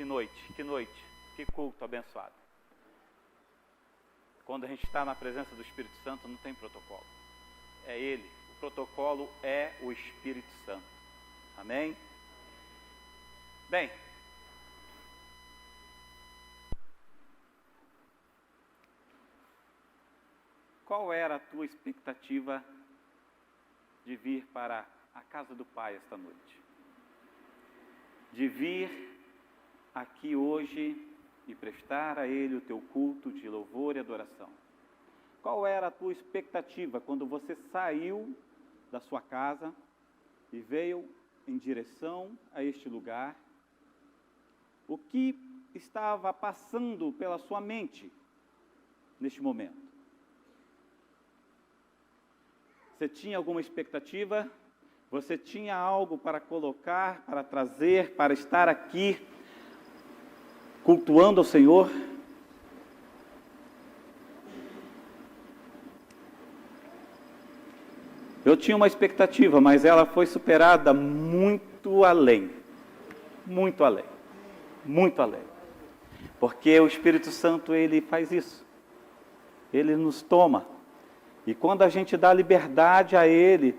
noite, que culto abençoado. Quando a gente está na presença do Espírito Santo, não tem protocolo. É Ele. O protocolo é o Espírito Santo. Amém? Bem, qual era a tua expectativa de vir para a casa do Pai esta noite? De vir aqui hoje e prestar a Ele o teu culto de louvor e adoração. Qual era a tua expectativa quando você saiu da sua casa e veio em direção a este lugar? O que estava passando pela sua mente neste momento? Você tinha alguma expectativa? Você tinha algo para colocar, para trazer, para estar aqui cultuando ao Senhor? Eu tinha uma expectativa, mas ela foi superada muito além. Muito além. Muito além. Porque o Espírito Santo, Ele faz isso. Ele nos toma. E quando a gente dá liberdade a Ele,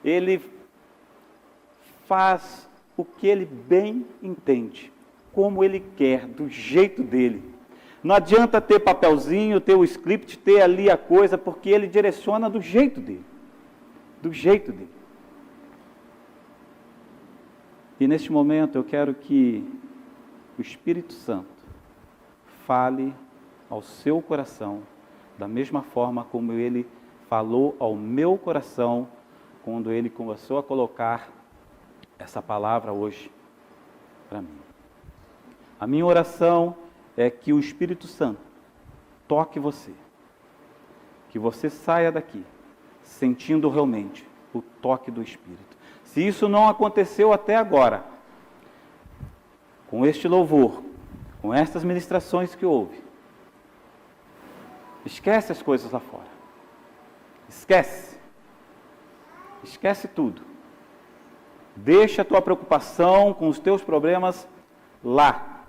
Ele faz o que Ele bem entende, como Ele quer, do jeito dEle. Não adianta ter papelzinho, ter o script, ter ali a coisa, porque Ele direciona do jeito dEle. Do jeito dEle. E neste momento eu quero que o Espírito Santo fale ao seu coração, da mesma forma como Ele falou ao meu coração, quando Ele começou a colocar essa palavra hoje para mim. A minha oração é que o Espírito Santo toque você, que você saia daqui sentindo realmente o toque do Espírito. Se isso não aconteceu até agora, com este louvor, com estas ministrações que houve, esquece as coisas lá fora. Esquece. Esquece tudo. Deixa a tua preocupação com os teus problemas lá.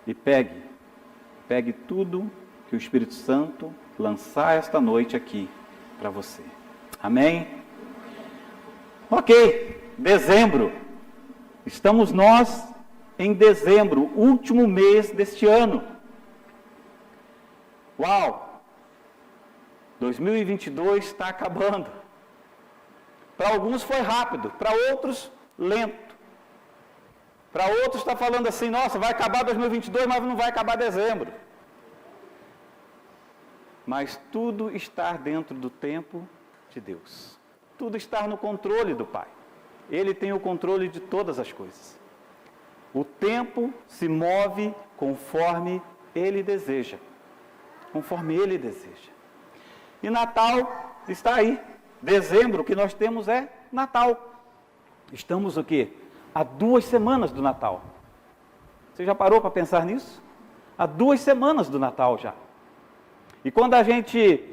E pegue tudo que o Espírito Santo lançar esta noite aqui para você. Amém? Ok, dezembro. Estamos nós em dezembro, último mês deste ano. Uau! 2022 está acabando. Para alguns foi rápido, para outros lento. Para outros está falando assim, nossa, vai acabar 2022, mas não vai acabar dezembro. Mas tudo está dentro do tempo de Deus. Tudo está no controle do Pai. Ele tem o controle de todas as coisas. O tempo se move conforme Ele deseja. Conforme Ele deseja. E Natal está aí. Dezembro, o que nós temos é Natal. Estamos o quê? Há 2 semanas do Natal. Você já parou para pensar nisso? Há 2 semanas do Natal já. E quando a gente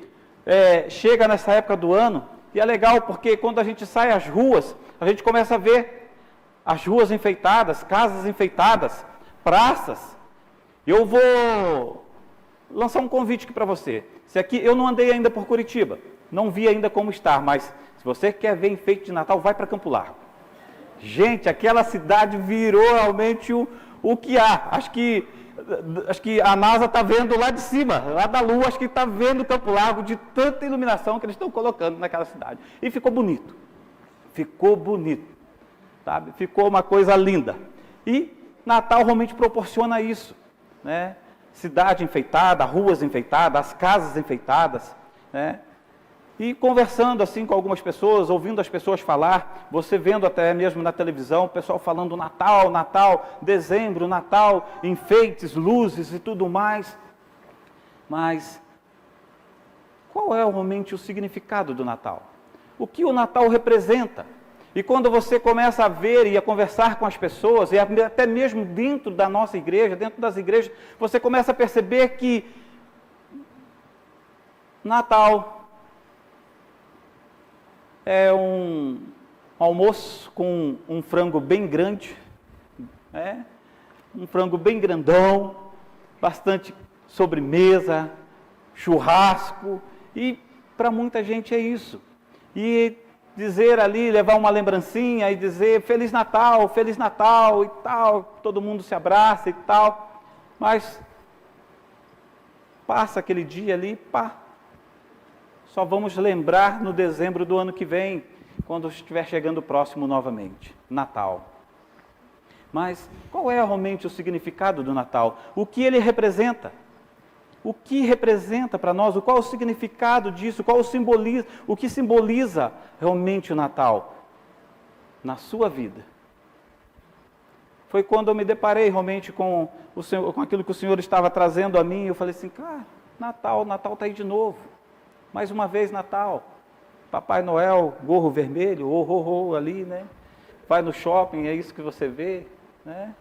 chega nessa época do ano, e é legal porque quando a gente sai às ruas, a gente começa a ver as ruas enfeitadas, casas enfeitadas, praças. Eu vou lançar um convite aqui para você. Se aqui eu não andei ainda por Curitiba, não vi ainda como estar, mas se você quer ver enfeite de Natal, vai para Campo Largo. Gente, aquela cidade virou realmente o que há. Acho que a NASA está vendo lá de cima, lá da Lua, acho que está vendo Campo Largo de tanta iluminação que eles estão colocando naquela cidade. E ficou bonito. Ficou bonito. Sabe? Ficou uma coisa linda. E Natal realmente proporciona isso, né? Cidade enfeitada, ruas enfeitadas, as casas enfeitadas, né? E conversando assim com algumas pessoas, ouvindo as pessoas falar, você vendo até mesmo na televisão, o pessoal falando Natal, Natal, dezembro, Natal, enfeites, luzes e tudo mais. Mas qual é realmente o significado do Natal? O que o Natal representa? E quando você começa a ver e a conversar com as pessoas, e até mesmo dentro da nossa igreja, dentro das igrejas, você começa a perceber que Natal é um almoço com um frango bem grande, Um frango bem grandão, bastante sobremesa, churrasco, e para muita gente é isso. E dizer ali, levar uma lembrancinha e dizer Feliz Natal e tal, todo mundo se abraça e tal, mas passa aquele dia ali, só vamos lembrar no dezembro do ano que vem, quando estiver chegando próximo novamente, Natal. Mas qual é realmente o significado do Natal? O que ele representa? O que representa para nós? Qual é o significado disso? O que simboliza realmente o Natal na sua vida? Foi quando eu me deparei realmente com aquilo que o Senhor estava trazendo a mim. Eu falei assim, cara, Natal está aí de novo. Mais uma vez Natal. Papai Noel, gorro vermelho, ali, né? Vai no shopping, é isso que você vê, né?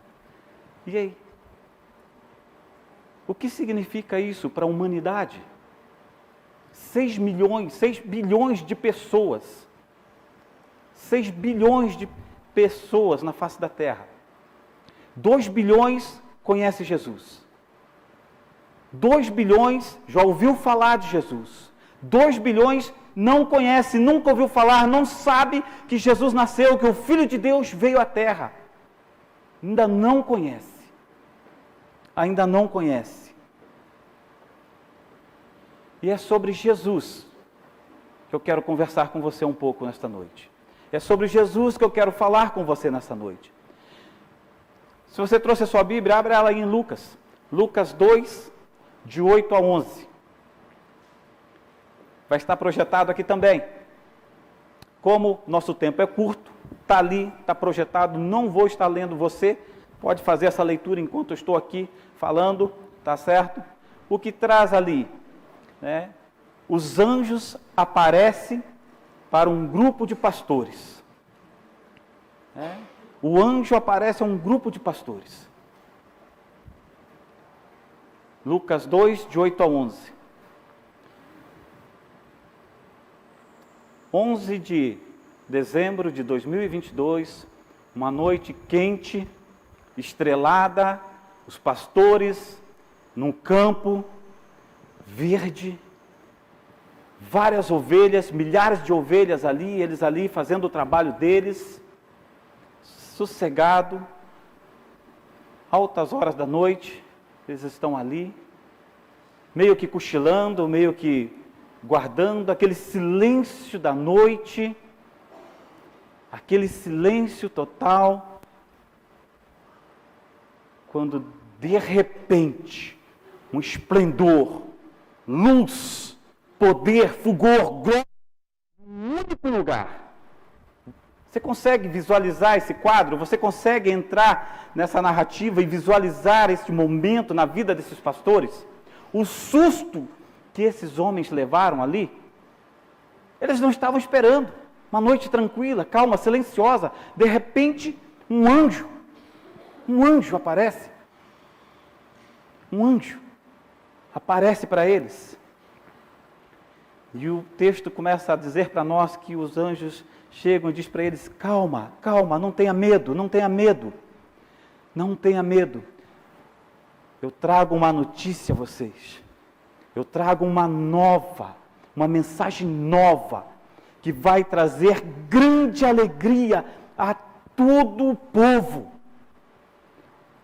E aí? O que significa isso para a humanidade? 6 bilhões de pessoas. 6 bilhões de pessoas na face da Terra. 2 bilhões conhece Jesus. 2 bilhões já ouviu falar de Jesus. 2 bilhões não conhece, nunca ouviu falar, não sabe que Jesus nasceu, que o Filho de Deus veio à Terra. Ainda não conhece. Ainda não conhece. E é sobre Jesus que eu quero conversar com você um pouco nesta noite. É sobre Jesus que eu quero falar com você nesta noite. Se você trouxe a sua Bíblia, abra ela aí em Lucas. Lucas 2, de 8 a 11. Vai estar projetado aqui também. Como nosso tempo é curto, está ali, está projetado, não vou estar lendo você. Pode fazer essa leitura enquanto eu estou aqui falando, tá certo? O que traz ali, né? Os anjos aparecem para um grupo de pastores. Né? O anjo aparece a um grupo de pastores. Lucas 2, de 8 a 11. 11 de dezembro de 2022, uma noite quente, estrelada, os pastores num campo verde, várias ovelhas, milhares de ovelhas ali, eles ali fazendo o trabalho deles, sossegado, altas horas da noite, eles estão ali, meio que cochilando, meio que guardando aquele silêncio da noite, aquele silêncio total, quando de repente, um esplendor, luz, poder, fulgor, glória, num único lugar. Você consegue visualizar esse quadro? Você consegue entrar nessa narrativa e visualizar esse momento na vida desses pastores? O susto que esses homens levaram ali, eles não estavam esperando. Uma noite tranquila, calma, silenciosa. De repente, um anjo aparece. Um anjo aparece para eles. E o texto começa a dizer para nós que os anjos chegam e diz para eles, calma, calma, não tenha medo, não tenha medo. Não tenha medo. Eu trago uma notícia a vocês. Eu trago uma mensagem nova, que vai trazer grande alegria a todo o povo.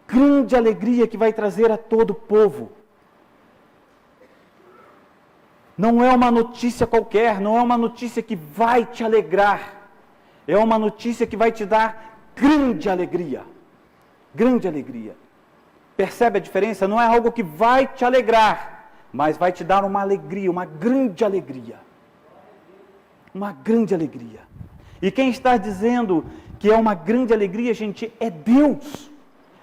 Grande alegria que vai trazer a todo o povo. Não é uma notícia qualquer, não é uma notícia que vai te alegrar. É uma notícia que vai te dar grande alegria. Grande alegria. Percebe a diferença? Não é algo que vai te alegrar, mas vai te dar uma alegria, uma grande alegria. Uma grande alegria. E quem está dizendo que é uma grande alegria, gente, é Deus.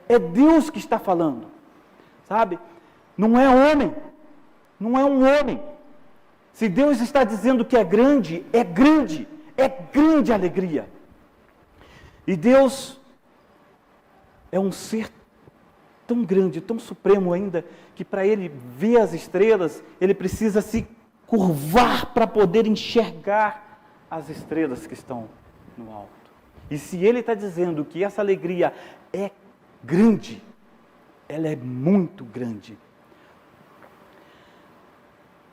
É Deus que está falando. Sabe? Não é homem. Não é um homem. Se Deus está dizendo que é grande, é grande. É grande alegria. E Deus é um ser tão grande, tão supremo ainda, que para Ele ver as estrelas, Ele precisa se curvar para poder enxergar as estrelas que estão no alto. E se Ele está dizendo que essa alegria é grande. Ela é muito grande.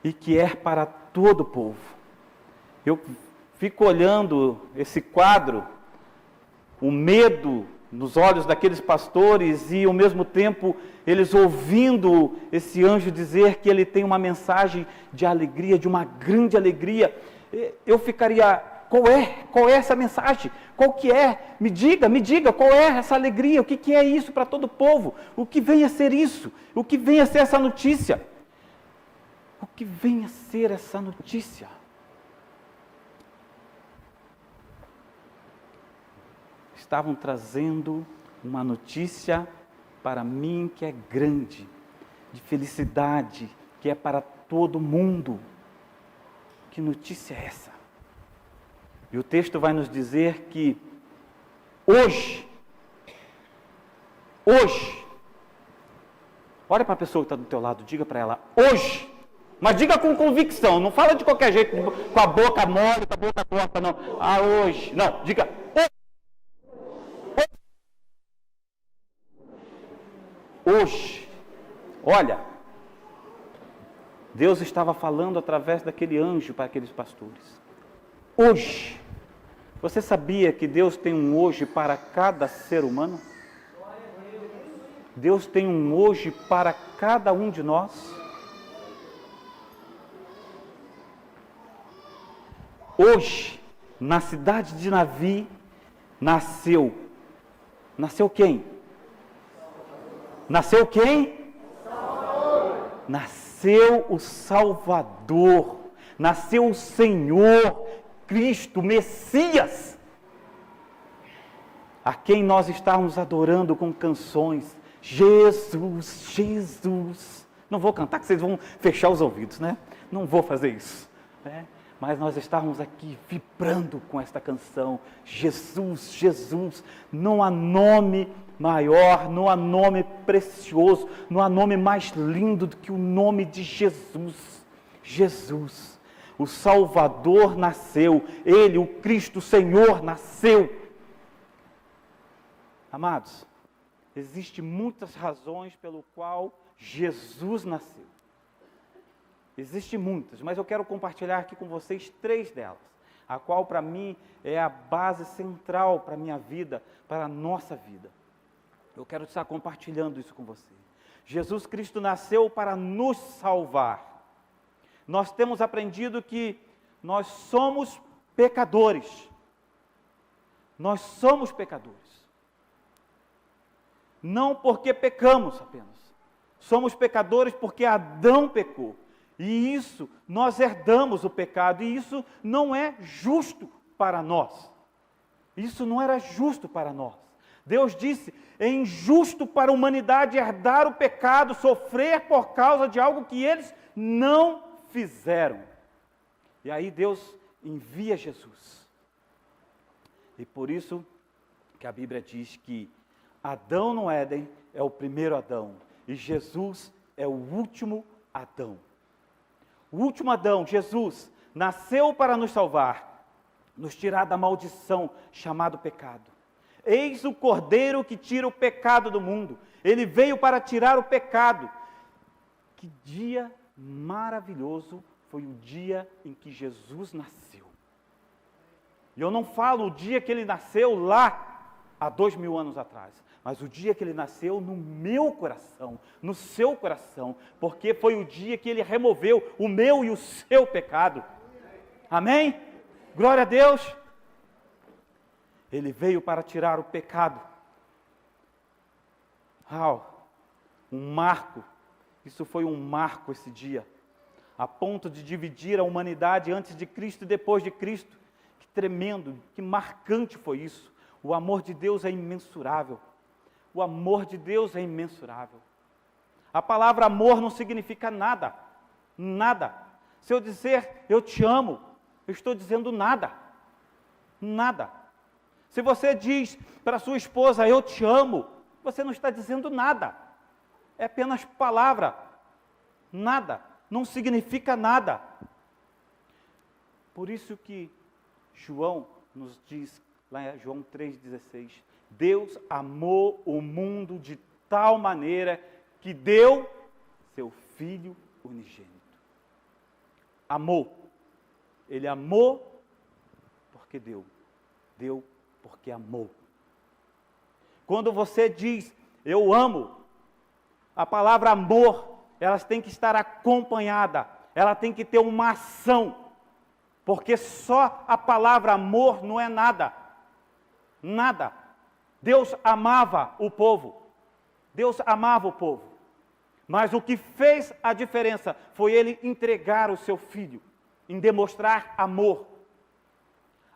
E que é para todo o povo. Eu fico olhando esse quadro, o medo nos olhos daqueles pastores e, ao mesmo tempo, eles ouvindo esse anjo dizer que ele tem uma mensagem de alegria, de uma grande alegria. Eu ficaria, qual é essa mensagem? Qual que é? Me diga, qual é essa alegria? O que é isso para todo o povo? O que vem a ser isso? O que vem a ser essa notícia? O que vem a ser essa notícia? Estavam trazendo uma notícia para mim que é grande, de felicidade, que é para todo mundo. Que notícia é essa? E o texto vai nos dizer que hoje, olha para a pessoa que está do teu lado, diga para ela, hoje, mas diga com convicção, não fala de qualquer jeito, com a boca mole, com a boca torta, não. Hoje, não, diga hoje. Olha, Deus estava falando através daquele anjo para aqueles pastores. Hoje. Você sabia que Deus tem um hoje para cada ser humano? Deus tem um hoje para cada um de nós. Hoje, na cidade de Navi, nasceu quem? Nasceu quem? Salvador. Nasceu o Salvador, nasceu o Senhor, Cristo, Messias, a quem nós estávamos adorando com canções, Jesus, Jesus. Não vou cantar que vocês vão fechar os ouvidos, né? Não vou fazer isso, né? Mas nós estávamos aqui vibrando com esta canção, Jesus, Jesus. Não há nome maior, não há nome precioso, não há nome mais lindo do que o nome de Jesus. Jesus, o Salvador nasceu, Ele, o Cristo Senhor, nasceu. Amados, existem muitas razões pelo qual Jesus nasceu. Existem muitas, mas eu quero compartilhar aqui com vocês 3 delas, a qual para mim é a base central para a minha vida, para a nossa vida. Eu quero estar compartilhando isso com você. Jesus Cristo nasceu para nos salvar. Nós temos aprendido que nós somos pecadores. Nós somos pecadores. Não porque pecamos apenas. Somos pecadores porque Adão pecou. E isso, nós herdamos o pecado, e isso não é justo para nós. Isso não era justo para nós. Deus disse, é injusto para a humanidade herdar o pecado, sofrer por causa de algo que eles não fizeram. E aí Deus envia Jesus. E por isso que a Bíblia diz que Adão no Éden é o primeiro Adão, e Jesus é o último Adão. O último Adão, Jesus, nasceu para nos salvar, nos tirar da maldição chamado pecado. Eis o Cordeiro que tira o pecado do mundo. Ele veio para tirar o pecado. Que dia maravilhoso foi o dia em que Jesus nasceu. E eu não falo o dia que ele nasceu lá, há 2000 anos atrás, mas o dia que ele nasceu no meu coração, no seu coração, porque foi o dia que ele removeu o meu e o seu pecado. Amém? Glória a Deus. Ele veio para tirar o pecado. Um marco. Isso foi um marco esse dia, a ponto de dividir a humanidade antes de Cristo e depois de Cristo. Que tremendo, que marcante foi isso. O amor de Deus é imensurável. O amor de Deus é imensurável. A palavra amor não significa nada. Nada. Se eu dizer eu te amo, eu estou dizendo nada. Nada. Se você diz para sua esposa eu te amo, você não está dizendo nada. É apenas palavra. Nada. Não significa nada. Por isso que João nos diz, lá em João 3,16, Deus amou o mundo de tal maneira que deu seu Filho unigênito. Amou. Ele amou porque deu. Deu porque amou. Quando você diz, eu amo, a palavra amor, elas têm que estar acompanhada, ela tem que ter uma ação, porque só a palavra amor não é nada, nada. Deus amava o povo, mas o que fez a diferença foi Ele entregar o seu Filho, em demonstrar amor.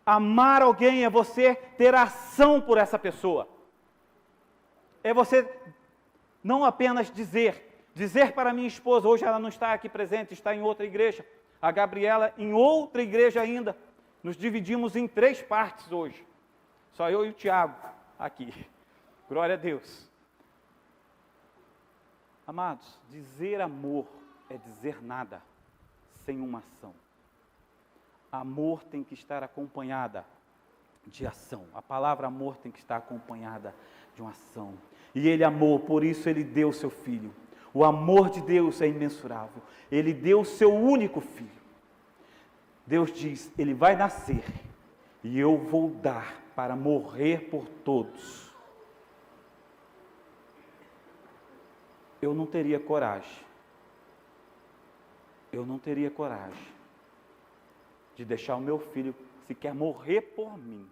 Amar alguém é você ter ação por essa pessoa, é você não apenas dizer para minha esposa, hoje ela não está aqui presente, está em outra igreja, a Gabriela em outra igreja ainda, nos dividimos em 3 partes hoje, só eu e o Tiago aqui, glória a Deus. Amados, dizer amor é dizer nada, sem uma ação. Amor tem que estar acompanhada de ação, a palavra amor tem que estar acompanhada de uma ação, e Ele amou, por isso Ele deu o seu Filho. O amor de Deus é imensurável. Ele deu o seu único Filho. Deus diz, Ele vai nascer e eu vou dar para morrer por todos. Eu não teria coragem. De deixar o meu filho sequer morrer por mim,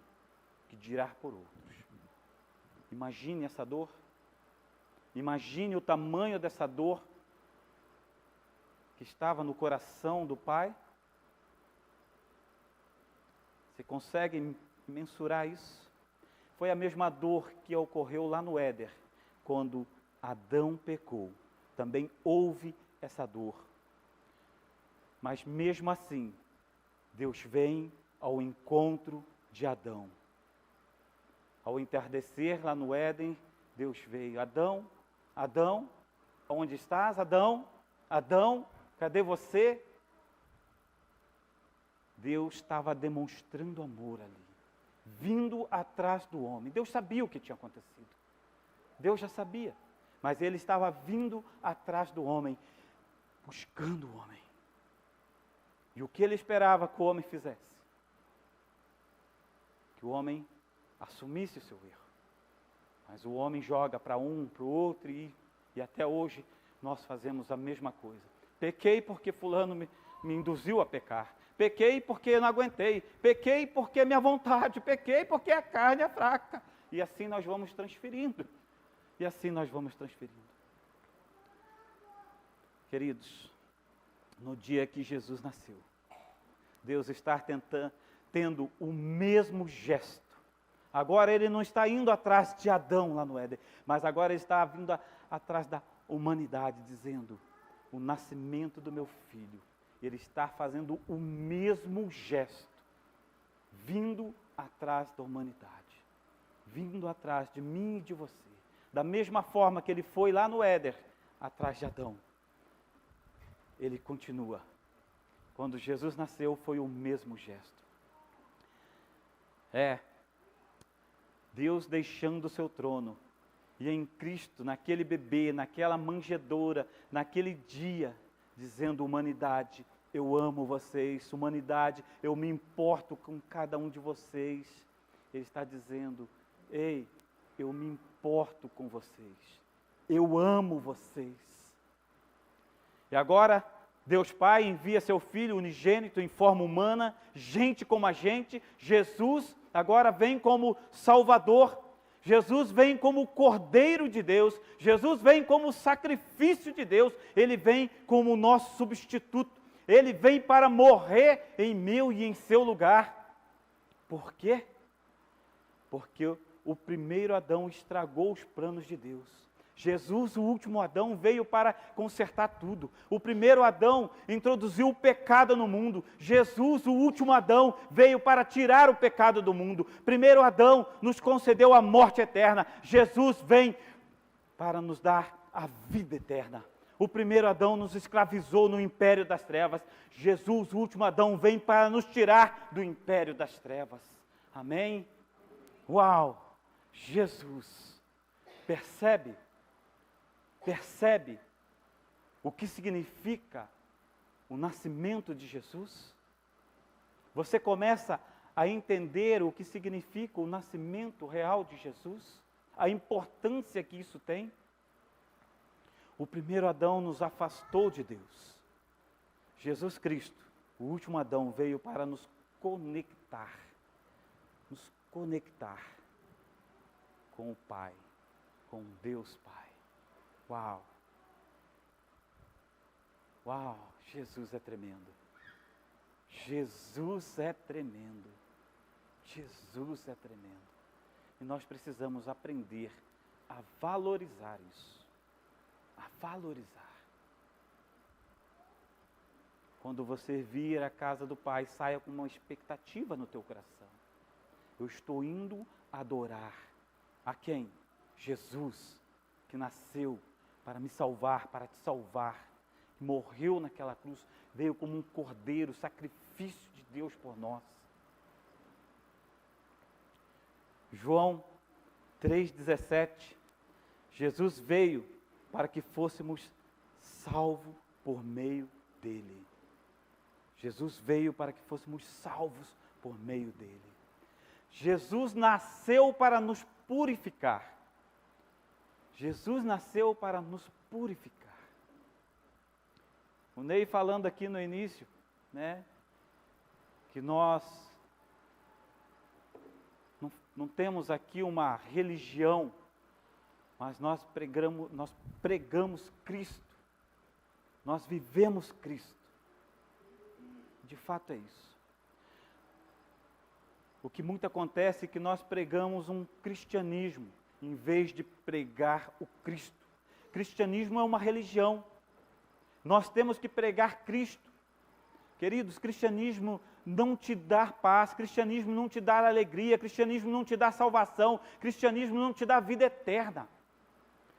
que dirá por outros. Imagine essa dor. Imagine o tamanho dessa dor que estava no coração do Pai. Você consegue mensurar isso? Foi a mesma dor que ocorreu lá no Éden, quando Adão pecou. Também houve essa dor. Mas mesmo assim, Deus vem ao encontro de Adão. Ao entardecer lá no Éden, Deus veio. Adão, Adão, onde estás? Adão, Adão, cadê você? Deus estava demonstrando amor ali, vindo atrás do homem. Deus sabia o que tinha acontecido. Deus já sabia, mas Ele estava vindo atrás do homem, buscando o homem. E o que Ele esperava que o homem fizesse? Que o homem assumisse o seu erro. Mas o homem joga para um, para o outro, e até hoje nós fazemos a mesma coisa. Pequei porque fulano me induziu a pecar. Pequei porque eu não aguentei. Pequei porque é minha vontade. Pequei porque a carne é fraca. E assim nós vamos transferindo. Queridos, no dia que Jesus nasceu, Deus está tendo o mesmo gesto. Agora Ele não está indo atrás de Adão lá no Éden, mas agora Ele está vindo atrás da humanidade, dizendo, o nascimento do meu filho. Ele está fazendo o mesmo gesto, vindo atrás da humanidade, vindo atrás de mim e de você. Da mesma forma que Ele foi lá no Éden, atrás de Adão. Ele continua. Quando Jesus nasceu, foi o mesmo gesto. Deus deixando o seu trono, e em Cristo, naquele bebê, naquela manjedoura, naquele dia, dizendo, humanidade, eu amo vocês, humanidade, eu me importo com cada um de vocês. Ele está dizendo, ei, eu me importo com vocês, eu amo vocês. E agora, Deus Pai envia seu Filho unigênito em forma humana, gente como a gente. Jesus agora vem como Salvador. Jesus vem como Cordeiro de Deus. Jesus vem como sacrifício de Deus. Ele vem como nosso substituto. Ele vem para morrer em meu e em seu lugar. Por quê? Porque o primeiro Adão estragou os planos de Deus. Jesus, o último Adão, veio para consertar tudo. O primeiro Adão introduziu o pecado no mundo. Jesus, o último Adão, veio para tirar o pecado do mundo. Primeiro Adão nos concedeu a morte eterna. Jesus vem para nos dar a vida eterna. O primeiro Adão nos escravizou no império das trevas. Jesus, o último Adão, vem para nos tirar do império das trevas. Amém? Uau! Jesus, percebe percebe o que significa o nascimento de Jesus? Você começa a entender o que significa o nascimento real de Jesus? A importância que isso tem? O primeiro Adão nos afastou de Deus. Jesus Cristo, o último Adão, veio para nos conectar com o Pai, com Deus Pai. Uau! Uau! Jesus é tremendo. Jesus é tremendo. Jesus é tremendo. E nós precisamos aprender a valorizar isso. A valorizar. Quando você vir à casa do Pai, saia com uma expectativa no teu coração. Eu estou indo adorar. A quem? Jesus, que nasceu para me salvar, para te salvar. Que morreu naquela cruz, veio como um cordeiro, sacrifício de Deus por nós. João 3,17, Jesus veio para que fôssemos salvos por meio dele. Jesus veio para que fôssemos salvos por meio dele. Jesus nasceu para nos purificar. Jesus nasceu para nos purificar. O Ney falando aqui no início, né, que nós não temos aqui uma religião, mas nós pregamos Cristo, nós vivemos Cristo. De fato é isso. O que muito acontece é que nós pregamos um cristianismo, em vez de pregar o Cristo. Cristianismo é uma religião. Nós temos que pregar Cristo. Queridos, cristianismo não te dá paz, cristianismo não te dá alegria, cristianismo não te dá salvação, cristianismo não te dá vida eterna.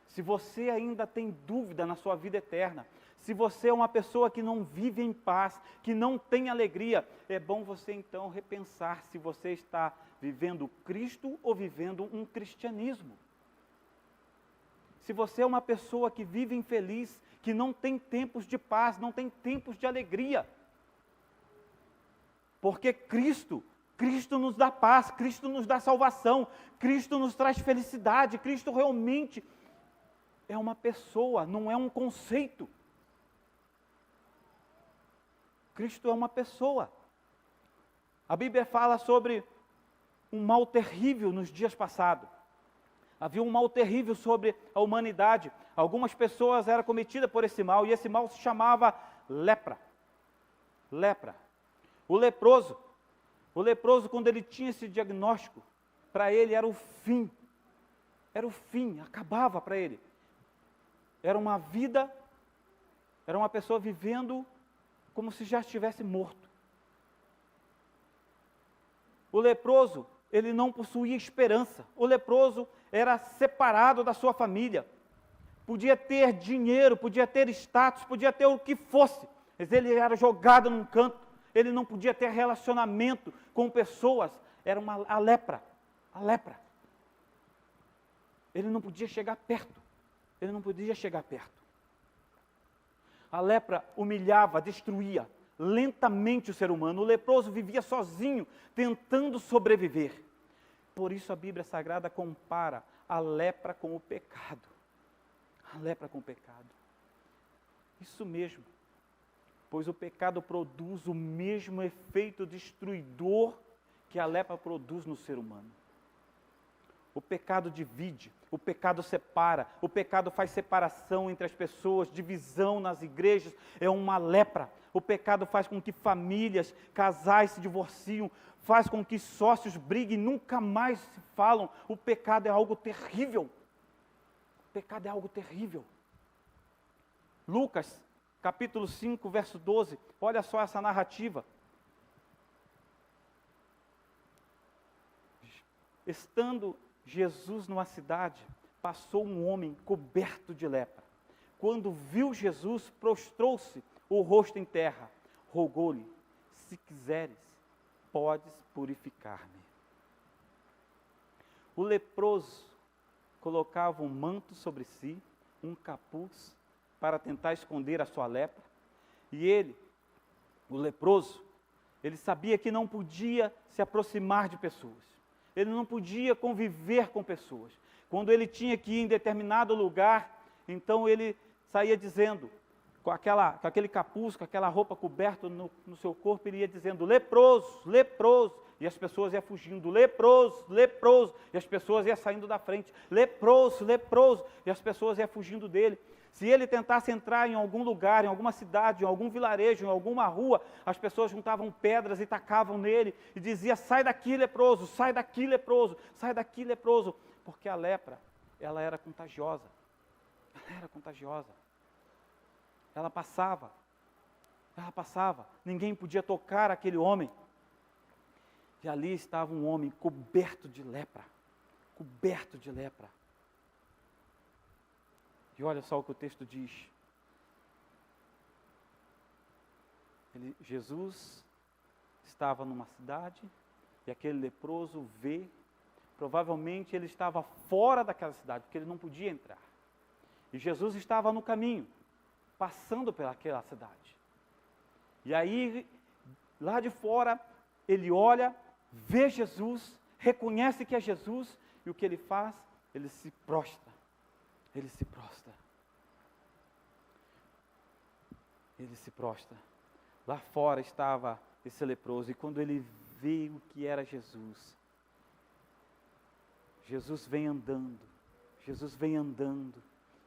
Se você ainda tem dúvida na sua vida eterna, se você é uma pessoa que não vive em paz, que não tem alegria, é bom você então repensar se você está vivendo Cristo ou vivendo um cristianismo. Se você é uma pessoa que vive infeliz, que não tem tempos de paz, não tem tempos de alegria. Porque Cristo nos dá paz, Cristo nos dá salvação, Cristo nos traz felicidade, Cristo realmente é uma pessoa, não é um conceito. Cristo é uma pessoa. A Bíblia fala sobre um mal terrível nos dias passados. Havia um mal terrível sobre a humanidade. Algumas pessoas eram cometidas por esse mal, e esse mal se chamava lepra. Lepra. O leproso, quando ele tinha esse diagnóstico, para ele era o fim. Era o fim, acabava para ele. Era uma vida, era uma pessoa vivendo como se já estivesse morto. O leproso, ele não possuía esperança. O leproso era separado da sua família. Podia ter dinheiro, podia ter status, podia ter o que fosse, mas ele era jogado num canto. Ele não podia ter relacionamento com pessoas. Era a lepra. A lepra. Ele não podia chegar perto. Ele não podia chegar perto. A lepra humilhava, destruía lentamente o ser humano. O leproso vivia sozinho, tentando sobreviver. Por isso a Bíblia Sagrada compara a lepra com o pecado. A lepra com o pecado. Isso mesmo. Pois o pecado produz o mesmo efeito destruidor que a lepra produz no ser humano. O pecado divide, o pecado separa, o pecado faz separação entre as pessoas, divisão nas igrejas, é uma lepra. O pecado faz com que famílias, casais se divorciam, faz com que sócios briguem, nunca mais se falam. O pecado é algo terrível. O pecado é algo terrível. Lucas, capítulo 5, verso 12, olha só essa narrativa. Estando Jesus numa cidade, passou um homem coberto de lepra. Quando viu Jesus, prostrou-se o rosto em terra, rogou-lhe: se quiseres, podes purificar-me. O leproso colocava um manto sobre si, um capuz para tentar esconder a sua lepra. E ele, o leproso, ele sabia que não podia se aproximar de pessoas. Ele não podia conviver com pessoas. Quando ele tinha que ir em determinado lugar, então ele saía dizendo, com aquele capuz, com aquela roupa coberta no seu corpo, ele ia dizendo, leproso, leproso. E as pessoas iam fugindo, leproso, leproso. E as pessoas iam saindo da frente, leproso, leproso. E as pessoas iam fugindo dele. Se ele tentasse entrar em algum lugar, em alguma cidade, em algum vilarejo, em alguma rua, as pessoas juntavam pedras e tacavam nele e diziam, sai daqui leproso, sai daqui leproso, sai daqui leproso. Porque a lepra, ela era contagiosa. Ela era contagiosa. Ela passava. Ninguém podia tocar aquele homem. E ali estava um homem coberto de lepra. Coberto de lepra. E olha só o que o texto diz. Jesus estava numa cidade e aquele leproso vê. Provavelmente ele estava fora daquela cidade, porque ele não podia entrar. E Jesus estava no caminho, passando pelaquela cidade. E aí, lá de fora, ele olha, vê Jesus, reconhece que é Jesus, e o que ele faz? Ele se prostra. Ele se prostra. Ele se prostra. Lá fora estava esse leproso, e quando ele vê o que era Jesus, Jesus vem andando,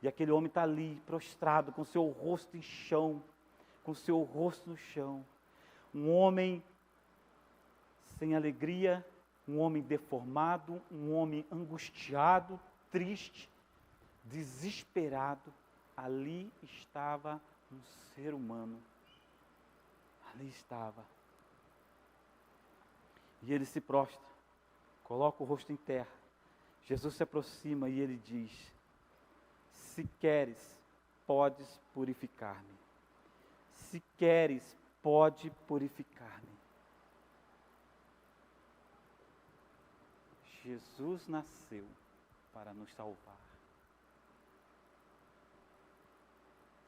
e aquele homem está ali, prostrado, com seu rosto em chão, com seu rosto no chão. Um homem sem alegria, um homem deformado, um homem angustiado, triste, desesperado. Ali estava um ser humano. Ali estava. E ele se prostra, coloca o rosto em terra. Jesus se aproxima e ele diz, se queres, podes purificar-me. Se queres, pode purificar-me. Jesus nasceu para nos salvar.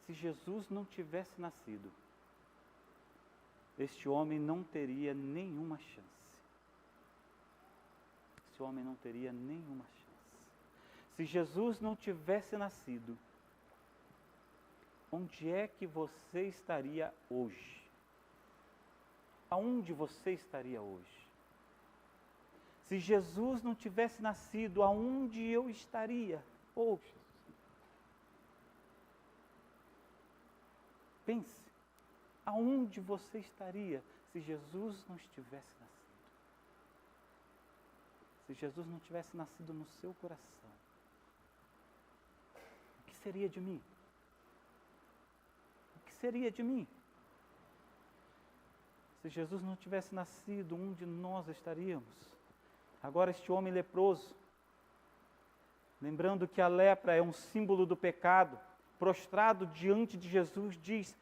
Se Jesus não tivesse nascido, este homem não teria nenhuma chance. Esse homem não teria nenhuma chance. Se Jesus não tivesse nascido, onde é que você estaria hoje? Aonde você estaria hoje? Se Jesus não tivesse nascido, aonde eu estaria hoje? Pense, aonde você estaria se Jesus não estivesse nascido? Se Jesus não tivesse nascido no seu coração, o que seria de mim? O que seria de mim? Se Jesus não tivesse nascido, onde nós estaríamos? Agora este homem leproso, lembrando que a lepra é um símbolo do pecado, prostrado diante de Jesus, diz,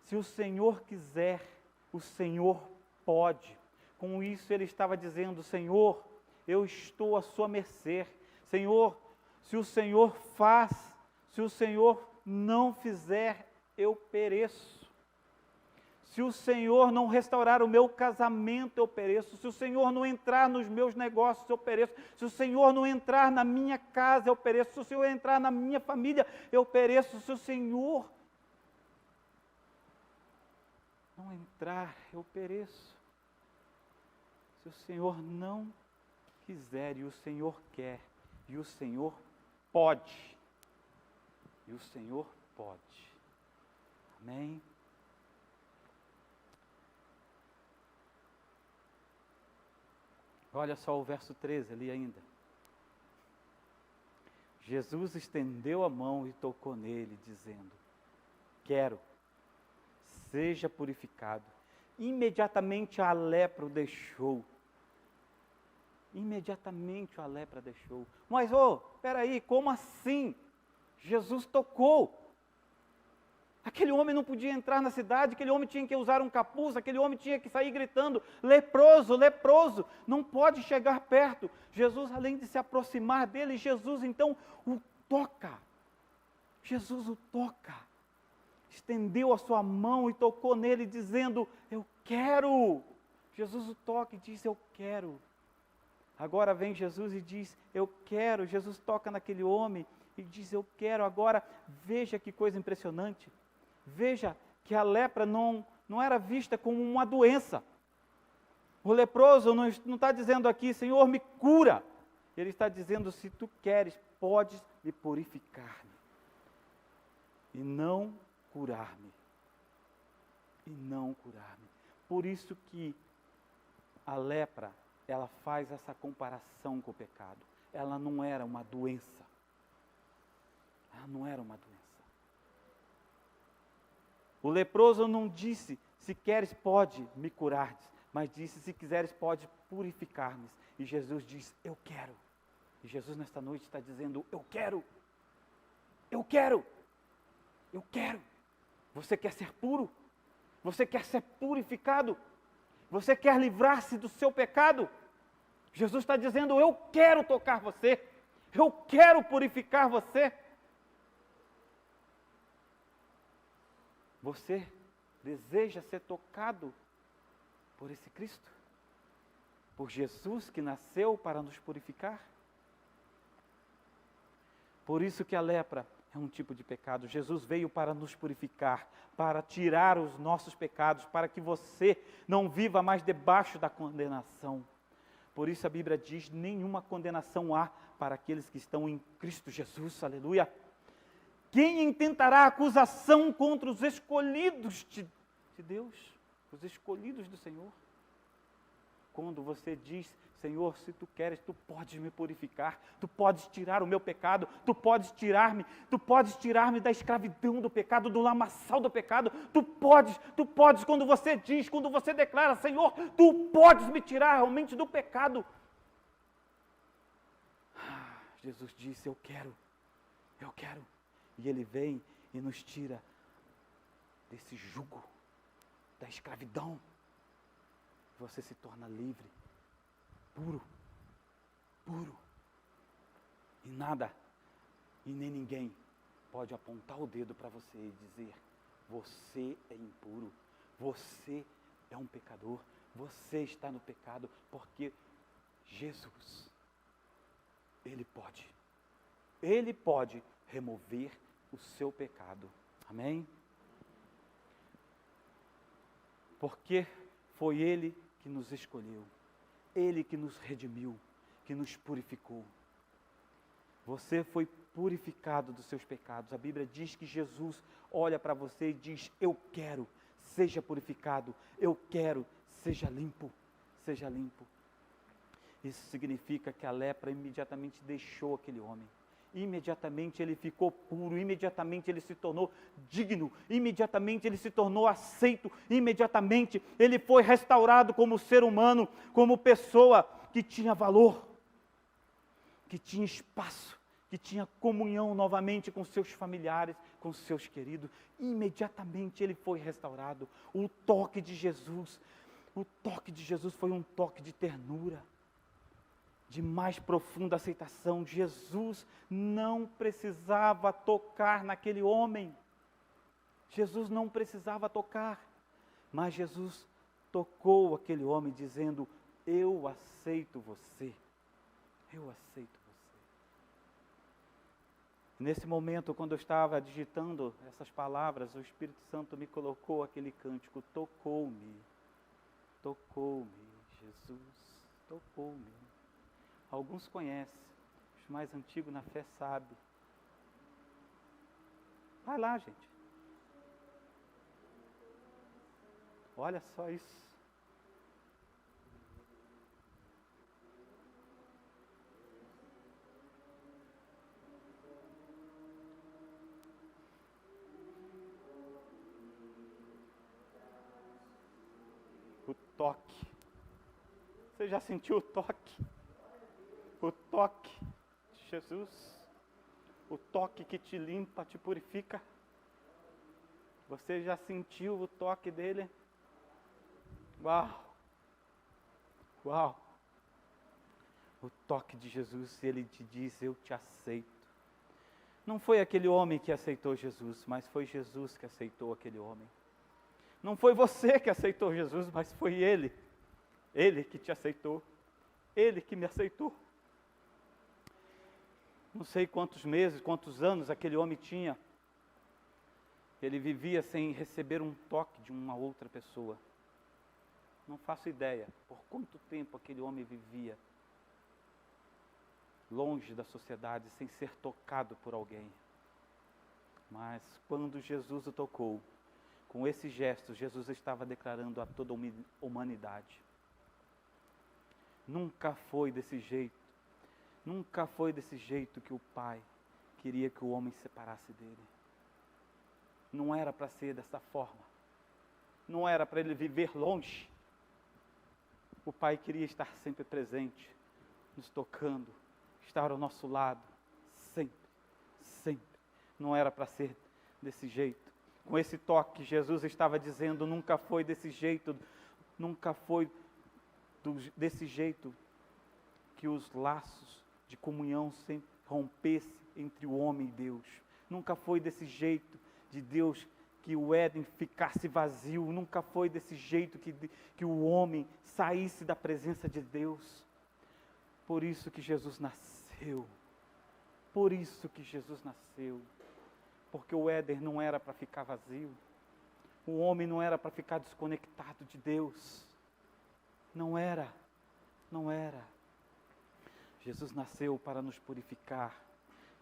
se o Senhor quiser, o Senhor pode. Com isso ele estava dizendo, Senhor, eu estou à sua mercê. Senhor, se o Senhor faz, se o Senhor não fizer, eu pereço. Se o Senhor não restaurar o meu casamento, eu pereço. Se o Senhor não entrar nos meus negócios, eu pereço. Se o Senhor não entrar na minha casa, eu pereço. Se o Senhor entrar na minha família, eu pereço. Se o Senhor não entrar, eu pereço. Se o Senhor não quiser, e o Senhor quer, e o Senhor pode. E o Senhor pode. Amém? Olha só o verso 13 ali ainda. Jesus estendeu a mão e tocou nele, dizendo, quero, seja purificado. Imediatamente a lepra o deixou. Imediatamente a lepra deixou. Mas, peraí, como assim? Jesus tocou. Aquele homem não podia entrar na cidade, aquele homem tinha que usar um capuz, aquele homem tinha que sair gritando, leproso, leproso, não pode chegar perto. Jesus, além de se aproximar dele, Jesus então o toca. Jesus o toca, estendeu a sua mão e tocou nele, dizendo: eu quero. Jesus o toca e diz: eu quero. Agora vem Jesus e diz: eu quero. Jesus toca naquele homem e diz: eu quero. Agora, veja que coisa impressionante. Veja que a lepra não era vista como uma doença. O leproso não está dizendo aqui: Senhor, me cura. Ele está dizendo: se tu queres, podes me purificar-me. E não curar-me. E não curar-me. Por isso que a lepra, ela faz essa comparação com o pecado. Ela não era uma doença. Ela não era uma doença. O leproso não disse: se queres, pode me curar, mas disse: se quiseres, pode purificar-me. E Jesus diz: eu quero. E Jesus nesta noite está dizendo: eu quero. Eu quero. Eu quero. Você quer ser puro? Você quer ser purificado? Você quer livrar-se do seu pecado? Jesus está dizendo: eu quero tocar você. Eu quero purificar você. Você deseja ser tocado por esse Cristo? Por Jesus que nasceu para nos purificar? Por isso que a lepra é um tipo de pecado. Jesus veio para nos purificar, para tirar os nossos pecados, para que você não viva mais debaixo da condenação. Por isso a Bíblia diz: nenhuma condenação há para aqueles que estão em Cristo Jesus. Aleluia! Quem intentará acusação contra os escolhidos de Deus? Os escolhidos do Senhor? Quando você diz: Senhor, se tu queres, tu podes me purificar, tu podes tirar o meu pecado, tu podes tirar-me da escravidão do pecado, do lamaçal do pecado, tu podes, quando você diz, quando você declara: Senhor, tu podes me tirar realmente do pecado. Jesus disse: eu quero. E Ele vem e nos tira desse jugo, da escravidão. Você se torna livre, puro. E nada, e nem ninguém pode apontar o dedo para você e dizer: você é impuro, você é um pecador, você está no pecado, porque Jesus, Ele pode remover o seu pecado. Amém? Porque foi Ele que nos escolheu, Ele que nos redimiu, que nos purificou. Você foi purificado dos seus pecados. A Bíblia diz que Jesus olha para você e diz: eu quero, seja purificado, eu quero, seja limpo. Isso significa que a lepra imediatamente deixou aquele homem. Imediatamente ele ficou puro, imediatamente ele se tornou digno, imediatamente ele se tornou aceito, imediatamente ele foi restaurado como ser humano, como pessoa que tinha valor, que tinha espaço, que tinha comunhão novamente com seus familiares, com seus queridos. Imediatamente ele foi restaurado. O toque de Jesus foi um toque de ternura, de mais profunda aceitação. Jesus não precisava tocar naquele homem. Jesus não precisava tocar, mas Jesus tocou aquele homem dizendo: eu aceito você. Eu aceito você. Nesse momento, quando eu estava digitando essas palavras, o Espírito Santo me colocou aquele cântico: tocou-me, Jesus, tocou-me. Alguns conhecem, os mais antigos na fé sabem. Vai lá, gente. Olha só isso. O toque. Você já sentiu o toque? O toque de Jesus, o toque que te limpa, te purifica. Você já sentiu o toque dele? Uau! O toque de Jesus, ele te diz: eu te aceito. Não foi aquele homem que aceitou Jesus, mas foi Jesus que aceitou aquele homem. Não foi você que aceitou Jesus, mas foi Ele. Ele que te aceitou. Ele que me aceitou. Não sei quantos meses, quantos anos aquele homem tinha. Ele vivia sem receber um toque de uma outra pessoa. Não faço ideia por quanto tempo aquele homem vivia longe da sociedade, sem ser tocado por alguém. Mas quando Jesus o tocou, com esse gesto, Jesus estava declarando a toda a humanidade: nunca foi desse jeito. Nunca foi desse jeito que o Pai queria que o homem se separasse dele. Não era para ser dessa forma. Não era para ele viver longe. O Pai queria estar sempre presente, nos tocando, estar ao nosso lado, sempre, sempre. Não era para ser desse jeito. Com esse toque, Jesus estava dizendo: nunca foi desse jeito, nunca foi desse jeito que os laços de comunhão sempre rompessem entre o homem e Deus. Nunca foi desse jeito de Deus que o Éden ficasse vazio. Nunca foi desse jeito que o homem saísse da presença de Deus. Por isso que Jesus nasceu. Por isso que Jesus nasceu. Porque o Éden não era para ficar vazio. O homem não era para ficar desconectado de Deus. Não era. Não era. Jesus nasceu para nos purificar,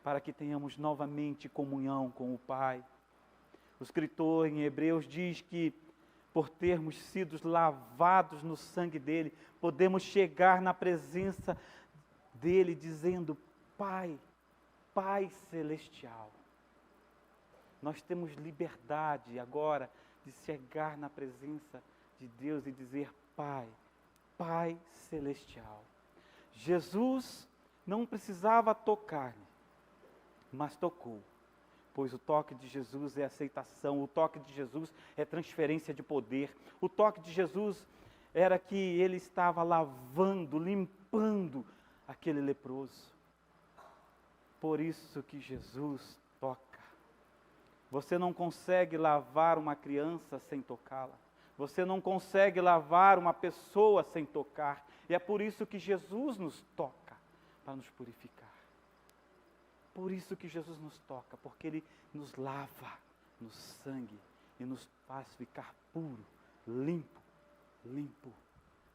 para que tenhamos novamente comunhão com o Pai. O escritor em Hebreus diz que, por termos sido lavados no sangue dele, podemos chegar na presença dele dizendo: Pai, Pai Celestial. Nós temos liberdade agora de chegar na presença de Deus e dizer: Pai, Pai Celestial. Jesus não precisava tocar-lhe, mas tocou. Pois o toque de Jesus é aceitação, o toque de Jesus é transferência de poder. O toque de Jesus era que ele estava lavando, limpando aquele leproso. Por isso que Jesus toca. Você não consegue lavar uma criança sem tocá-la. Você não consegue lavar uma pessoa sem tocar. E é por isso que Jesus nos toca, para nos purificar. Por isso que Jesus nos toca, porque Ele nos lava no sangue e nos faz ficar puro, limpo, limpo,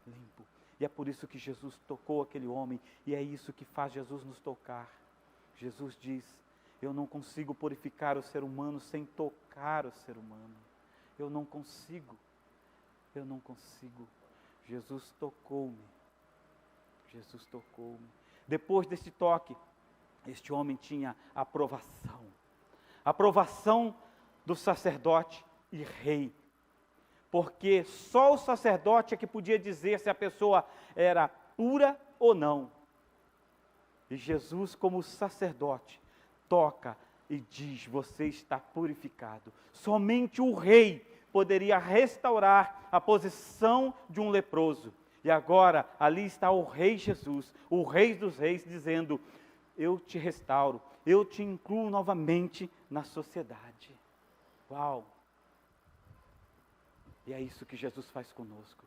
limpo. E é por isso que Jesus tocou aquele homem, e é isso que faz Jesus nos tocar. Jesus diz: eu não consigo purificar o ser humano sem tocar o ser humano. Eu não consigo. Jesus tocou-me. Jesus tocou-me. Depois deste toque, este homem tinha aprovação. Aprovação do sacerdote e rei. Porque só o sacerdote é que podia dizer se a pessoa era pura ou não. E Jesus, como sacerdote, toca e diz: você está purificado. Somente o rei poderia restaurar a posição de um leproso. E agora, ali está o Rei Jesus, o Rei dos Reis, dizendo: eu te restauro, eu te incluo novamente na sociedade. Uau! E é isso que Jesus faz conosco.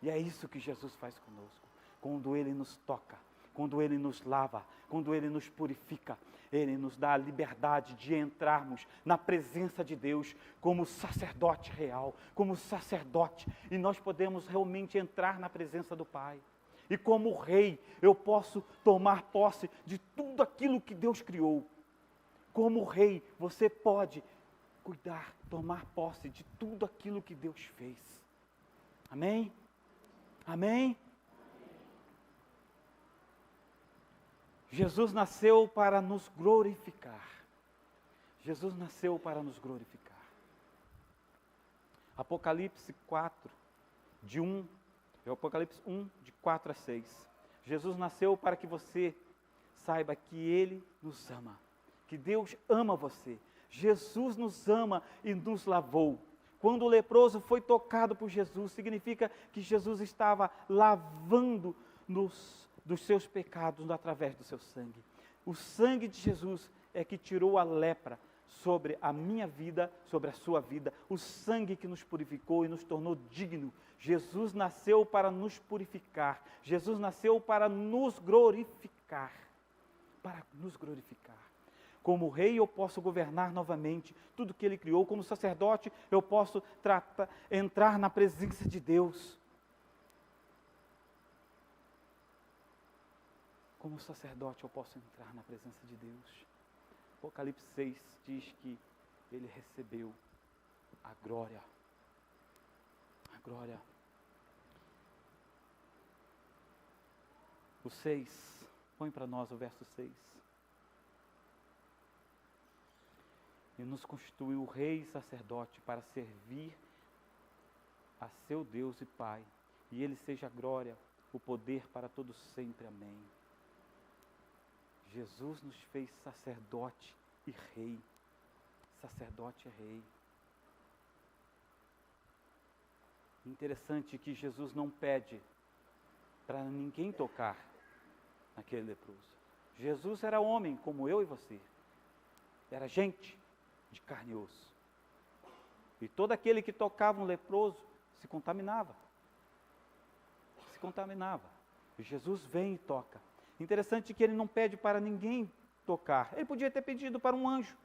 E é isso que Jesus faz conosco. Quando Ele nos toca, quando Ele nos lava, quando Ele nos purifica, Ele nos dá a liberdade de entrarmos na presença de Deus como sacerdote real, como sacerdote. E nós podemos realmente entrar na presença do Pai. E como rei, eu posso tomar posse de tudo aquilo que Deus criou. Como rei, você pode cuidar, tomar posse de tudo aquilo que Deus fez. Amém? Amém? Jesus nasceu para nos glorificar. Jesus nasceu para nos glorificar. Apocalipse 4, Apocalipse 1, de 4 a 6. Jesus nasceu para que você saiba que Ele nos ama, que Deus ama você. Jesus nos ama e nos lavou. Quando o leproso foi tocado por Jesus, significa que Jesus estava lavando dos seus pecados através do seu sangue. O sangue de Jesus é que tirou a lepra sobre a minha vida, sobre a sua vida, o sangue que nos purificou e nos tornou digno. Jesus nasceu para nos purificar, Jesus nasceu para nos glorificar, Como rei eu posso governar novamente tudo que Ele criou, como sacerdote eu posso entrar na presença de Deus. Como sacerdote eu posso entrar na presença de Deus. Apocalipse 6 diz que Ele recebeu a glória. A glória. O 6, põe para nós o verso 6. E nos constituiu rei e sacerdote para servir a seu Deus e Pai. E Ele seja a glória, o poder para todos sempre. Amém. Jesus nos fez sacerdote e rei. Sacerdote e rei. Interessante que Jesus não pede para ninguém tocar naquele leproso. Jesus era homem como eu e você. Era gente de carne e osso. E todo aquele que tocava um leproso se contaminava. Se contaminava. E Jesus vem e toca. Interessante que Ele não pede para ninguém tocar. Ele podia ter pedido para um anjo.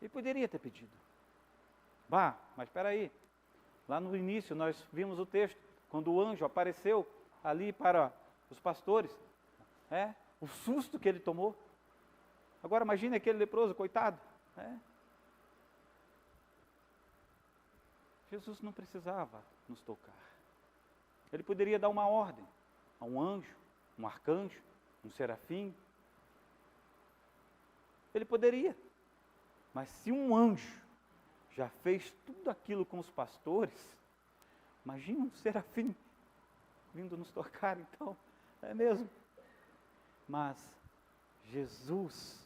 Ele poderia ter pedido. Mas espera aí. Lá no início nós vimos o texto, quando o anjo apareceu ali para os pastores, o susto que ele tomou. Agora imagine aquele leproso, coitado. Jesus não precisava nos tocar. Ele poderia dar uma ordem a um anjo, um arcanjo, um serafim. Ele poderia. Mas se um anjo já fez tudo aquilo com os pastores, imagina um serafim vindo nos tocar, então, é mesmo. Mas Jesus,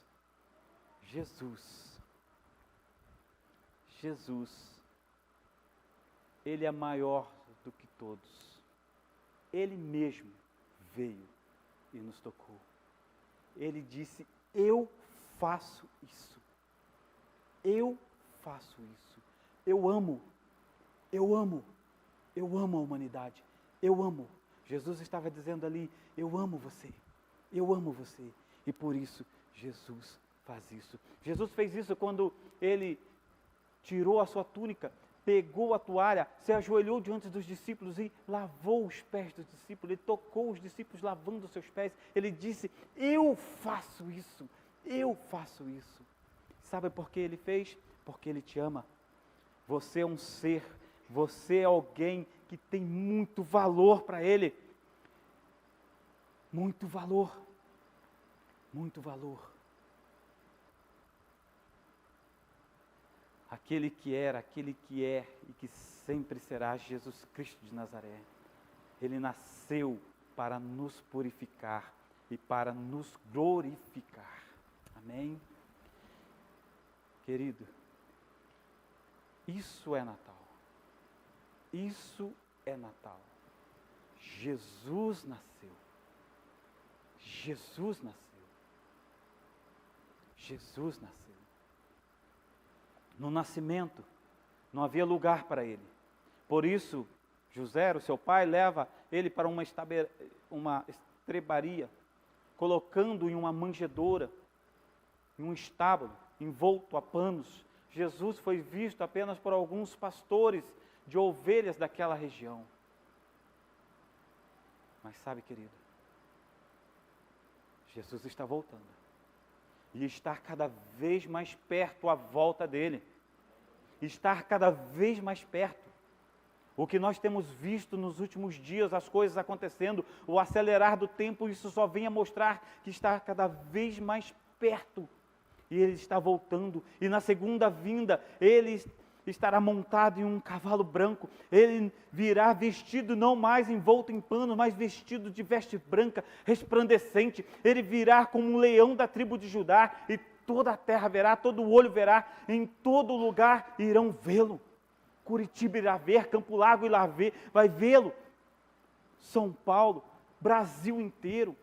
Ele é maior do que todos. Ele mesmo veio e nos tocou. Ele disse, eu faço isso. Eu faço isso. Eu amo a humanidade. Eu amo. Jesus estava dizendo ali, eu amo você. E por isso, Jesus faz isso. Jesus fez isso quando Ele tirou a sua túnica, pegou a toalha, se ajoelhou diante dos discípulos e lavou os pés dos discípulos. Ele tocou os discípulos lavando os seus pés. Ele disse, eu faço isso. Sabe por que Ele fez? Porque Ele te ama. Você é um ser, você é alguém que tem muito valor para Ele. Muito valor. Aquele que era, aquele que é e que sempre será Jesus Cristo de Nazaré. Ele nasceu para nos purificar e para nos glorificar. Amém? Querido, isso é Natal. Jesus nasceu. No nascimento, não havia lugar para ele. Por isso, José, o seu pai, leva ele para uma estrebaria, colocando em uma manjedoura, em um estábulo, envolto a panos. Jesus foi visto apenas por alguns pastores de ovelhas daquela região. Mas sabe, querido, Jesus está voltando. E estar cada vez mais perto à volta dele. Estar cada vez mais perto. O que nós temos visto nos últimos dias, as coisas acontecendo, o acelerar do tempo, isso só vem a mostrar que está cada vez mais perto. E Ele está voltando. E na segunda vinda, Ele estará montado em um cavalo branco. Ele virá vestido não mais envolto em pano, mas vestido de veste branca, resplandecente. Ele virá como um leão da tribo de Judá, e toda a terra verá, todo o olho verá, em todo lugar irão vê-lo. Curitiba irá ver, Campo Largo irá ver, vai vê-lo. São Paulo, Brasil inteiro,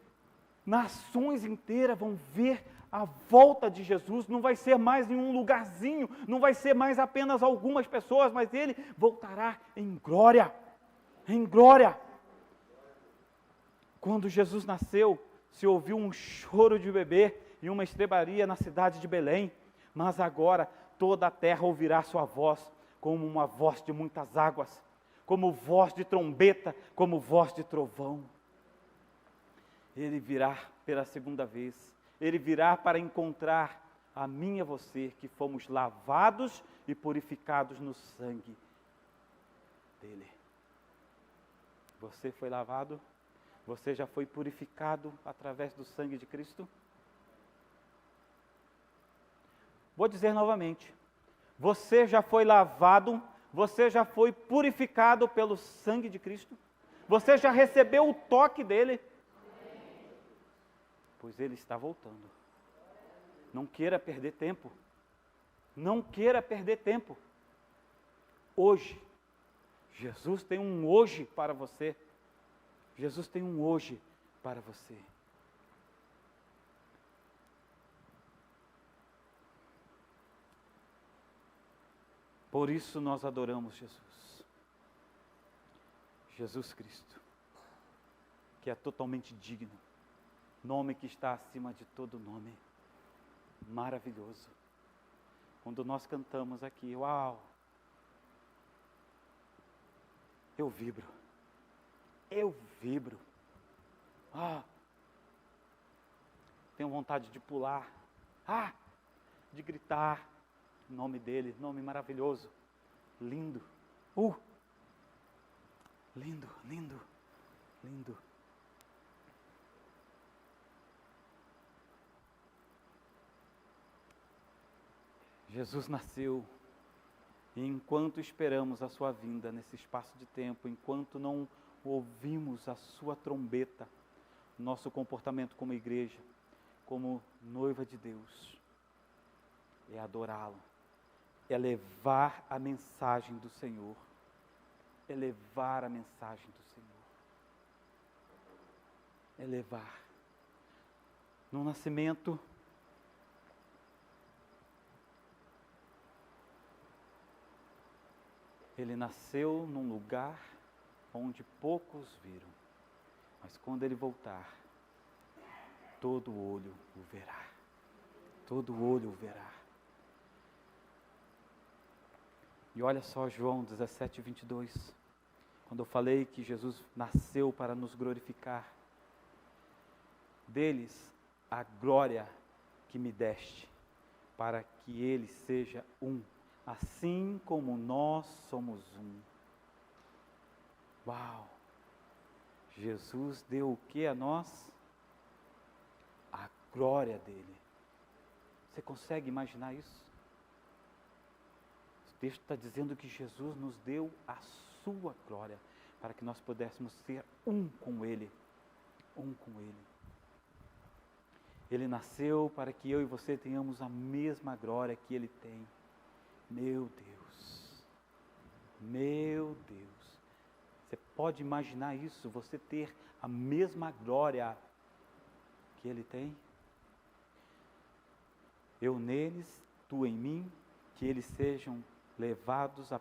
nações inteiras vão ver a volta de Jesus não vai ser mais em um lugarzinho, não vai ser mais apenas algumas pessoas, mas Ele voltará em glória, em glória. Quando Jesus nasceu, se ouviu um choro de bebê e uma estrebaria na cidade de Belém, mas agora toda a terra ouvirá sua voz, como uma voz de muitas águas, como voz de trombeta, como voz de trovão. Ele virá pela segunda vez, Ele virá para encontrar a mim e a você, que fomos lavados e purificados no sangue dEle. Você foi lavado? Você já foi purificado através do sangue de Cristo? Vou dizer novamente, você já foi lavado, você já foi purificado pelo sangue de Cristo? Você já recebeu o toque dEle? Pois Ele está voltando. Não queira perder tempo. Não queira perder tempo. Hoje, Jesus tem um hoje para você. Jesus tem um hoje para você. Por isso nós adoramos Jesus. Jesus Cristo, que é totalmente digno. Nome que está acima de todo nome. Maravilhoso. Quando nós cantamos aqui, uau! Eu vibro. Eu vibro. Tenho vontade de pular. De gritar. O nome dele, nome maravilhoso. Lindo. Lindo, lindo, lindo. Jesus nasceu, e enquanto esperamos a sua vinda nesse espaço de tempo, enquanto não ouvimos a sua trombeta, nosso comportamento como igreja, como noiva de Deus, é adorá-lo, é levar a mensagem do Senhor, é levar a mensagem do Senhor, é levar. No nascimento, Ele nasceu num lugar onde poucos viram, mas quando Ele voltar, todo olho o verá, todo olho o verá. E olha só João 17, 22, quando eu falei que Jesus nasceu para nos glorificar, deles a glória que me deste, para que Ele seja um, assim como nós somos um. Uau! Jesus deu o que a nós? A glória dele. Você consegue imaginar isso? O texto está dizendo que Jesus nos deu a sua glória, para que nós pudéssemos ser um com Ele. Um com Ele. Ele nasceu para que eu e você tenhamos a mesma glória que Ele tem. Meu Deus, meu Deus, você pode imaginar isso, você ter a mesma glória que Ele tem? Eu neles, tu em mim, que eles sejam levados à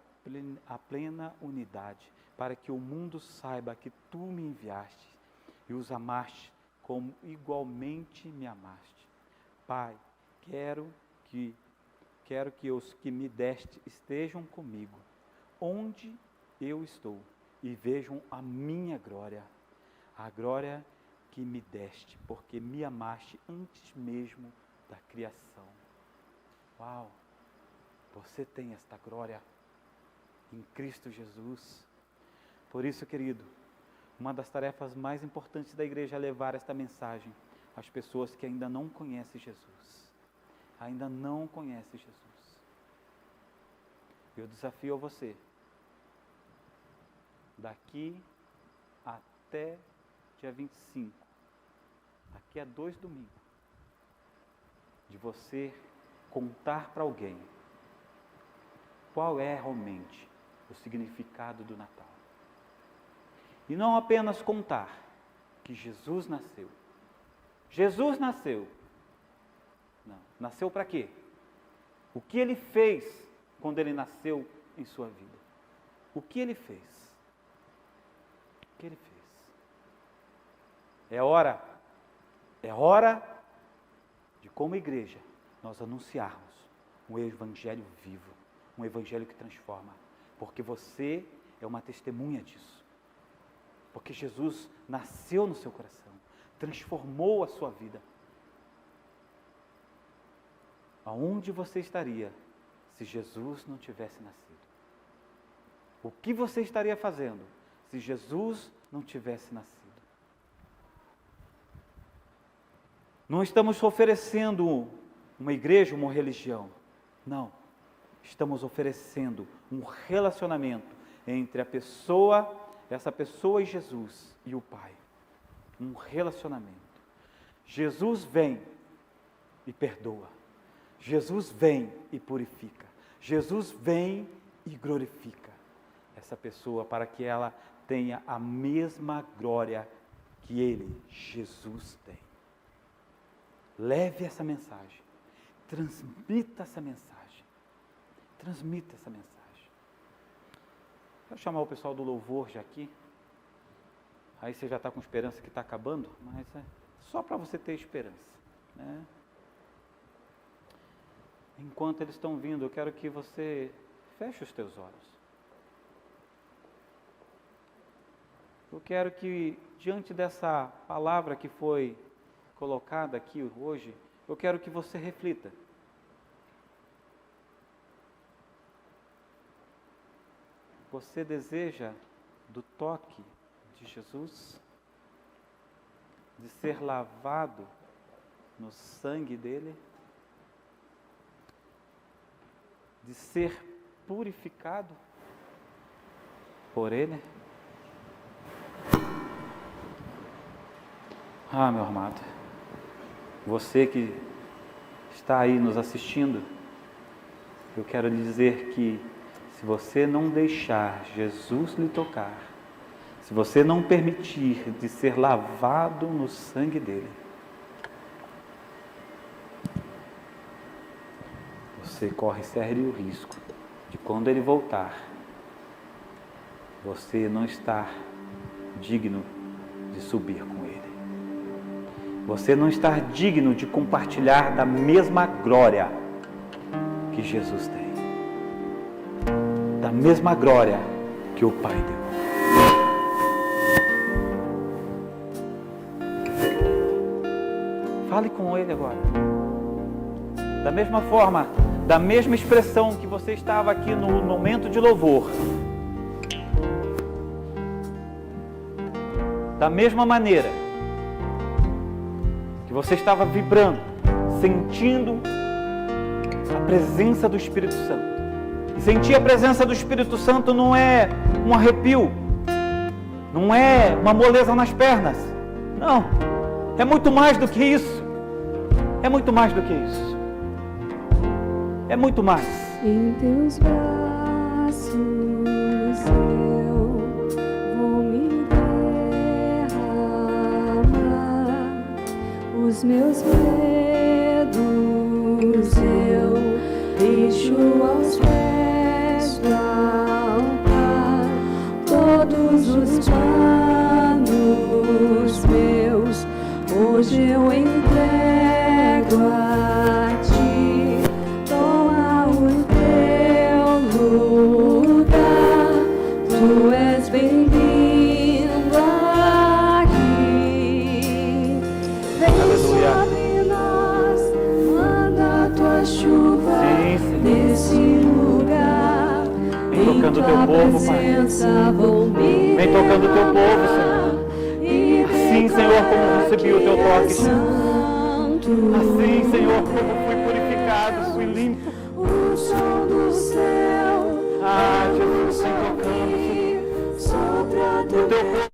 plena unidade, para que o mundo saiba que tu me enviaste e os amaste como igualmente me amaste. Pai, quero que os que me deste estejam comigo, onde eu estou, e vejam a minha glória, a glória que me deste, porque me amaste antes mesmo da criação. Uau! Você tem esta glória em Cristo Jesus. Por isso, querido, uma das tarefas mais importantes da igreja é levar esta mensagem às pessoas que ainda não conhecem Jesus. Ainda não conhece Jesus. Eu desafio a você, daqui até dia 25, daqui a 2 domingos, de você contar para alguém qual é realmente o significado do Natal. E não apenas contar que Jesus nasceu. Jesus nasceu. Nasceu para quê? O que ele fez quando ele nasceu em sua vida? O que ele fez? O que ele fez? É hora de, como igreja, nós anunciarmos um evangelho vivo, um evangelho que transforma, porque você é uma testemunha disso. Porque Jesus nasceu no seu coração, transformou a sua vida. Aonde você estaria se Jesus não tivesse nascido? O que você estaria fazendo se Jesus não tivesse nascido? Não estamos oferecendo uma igreja, uma religião. Não. Estamos oferecendo um relacionamento entre essa pessoa e Jesus e o Pai. Um relacionamento. Jesus vem e perdoa. Jesus vem e purifica. Jesus vem e glorifica essa pessoa para que ela tenha a mesma glória que Ele, Jesus, tem. Leve essa mensagem. Transmita essa mensagem. Transmita essa mensagem. Quero chamar o pessoal do louvor já aqui. Aí você já está com esperança que está acabando, mas é só para você ter esperança, né? Enquanto eles estão vindo, eu quero que você feche os teus olhos. Eu quero que, diante dessa palavra que foi colocada aqui hoje, eu quero que você reflita. Você deseja do toque de Jesus? De ser lavado no sangue dele? De ser purificado por ele? Ah, meu amado, você que está aí nos assistindo, eu quero lhe dizer que se você não deixar Jesus lhe tocar, se você não permitir de ser lavado no sangue dele, você corre sério risco de, quando ele voltar, você não estar digno de subir com ele. Você não estar digno de compartilhar da mesma glória que Jesus tem. Da mesma glória que o Pai deu. Fale com ele agora. Da mesma forma, da mesma expressão que você estava aqui no momento de louvor. Da mesma maneira que você estava vibrando, sentindo a presença do Espírito Santo. E sentir a presença do Espírito Santo não é um arrepio, não é uma moleza nas pernas. Não, é muito mais do que isso. É muito mais do que isso. É muito mais. Em teus braços eu vou me derramar, os meus medos eu deixo aos pés do altar, todos os planos meus hoje eu entrego a ti. Toma o teu lugar, tu és bem-vindo aqui. Vem sobre nós, manda a tua chuva nesse lugar. Vem tocando o teu povo, Pai. Vem tocando o teu povo, Senhor. Assim, Senhor, como recebi o teu toque. Assim, Senhor, como fui purificado, fui limpo. O som do céu, Ah, Jesus, vem tocando, Senhor. sopra O teu povo.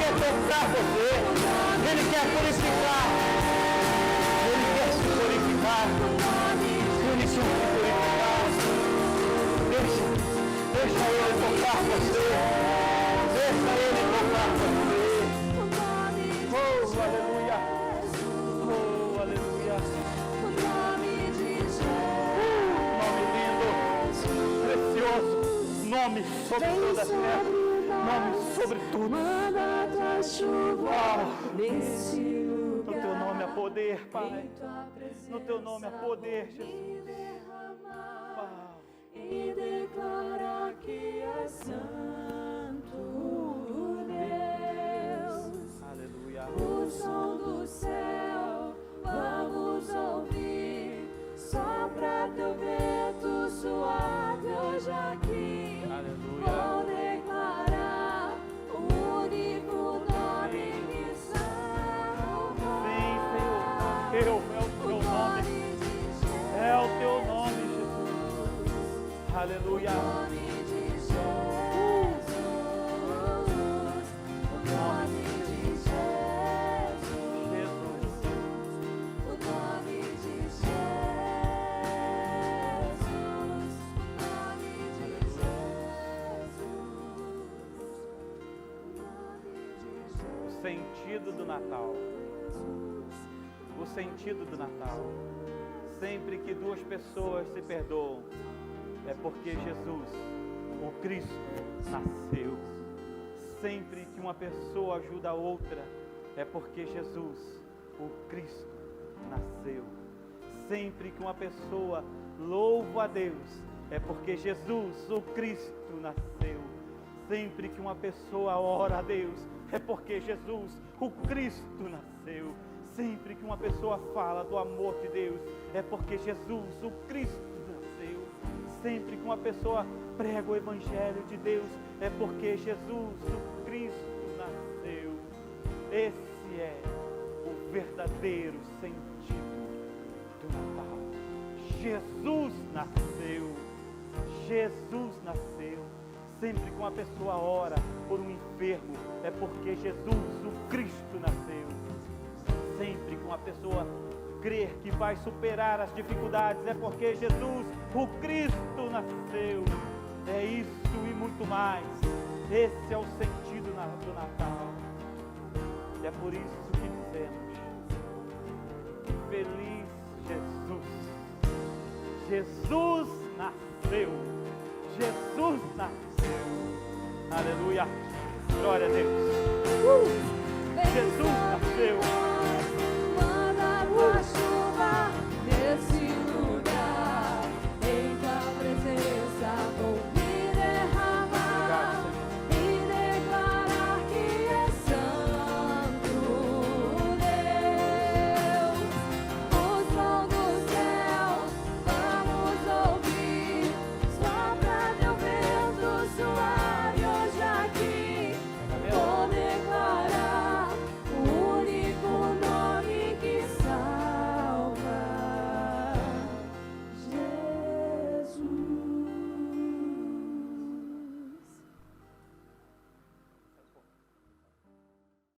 quer tocar você. Ele quer purificar. Ele quer se purificar. Ele quer se purificar. Deixa Ele tocar você. Deixa Ele tocar você. Oh, aleluia. Oh, aleluia. Nome lindo, precioso. Nome sobre toda a terra. Nome sobre tudo. Manda tua chuva nesse No lugar. teu nome há poder, Pai. No teu nome há poder, Jesus. E declara que é santo Deus. Aleluia. O som do céu vamos ouvir, sopra teu vento suave hoje aqui. Aleluia. Vou declarar o único nome que salva. Sim, Senhor. É o teu nome. É o teu nome, Jesus. Aleluia. O nome de Jesus. O nome de Jesus. Jesus. O nome de Jesus. O nome de Jesus. O nome de Jesus. O sentido do Natal. O sentido do Natal. Sempre que duas pessoas se perdoam, é porque Jesus, o Cristo, nasceu. Sempre que uma pessoa ajuda a outra, é porque Jesus, o Cristo, nasceu. Sempre que uma pessoa louva a Deus, é porque Jesus, o Cristo, nasceu. Sempre que uma pessoa ora a Deus, é porque Jesus, o Cristo, nasceu. Sempre que uma pessoa fala do amor de Deus, é porque Jesus, o Cristo, nasceu. Sempre que uma pessoa prega o Evangelho de Deus, é porque Jesus, o Cristo, nasceu. Esse é o verdadeiro sentido do Natal. Jesus nasceu. Jesus nasceu. Sempre que uma pessoa ora por um enfermo, é porque Jesus, o Cristo, nasceu. Sempre que uma pessoa crer que vai superar as dificuldades, é porque Jesus, o Cristo, nasceu. É isso e muito mais. Esse é o sentido do Natal. E é por isso que dizemos: feliz Jesus. Jesus nasceu. Jesus nasceu. Aleluia. Glória a Deus. Jesus nasceu.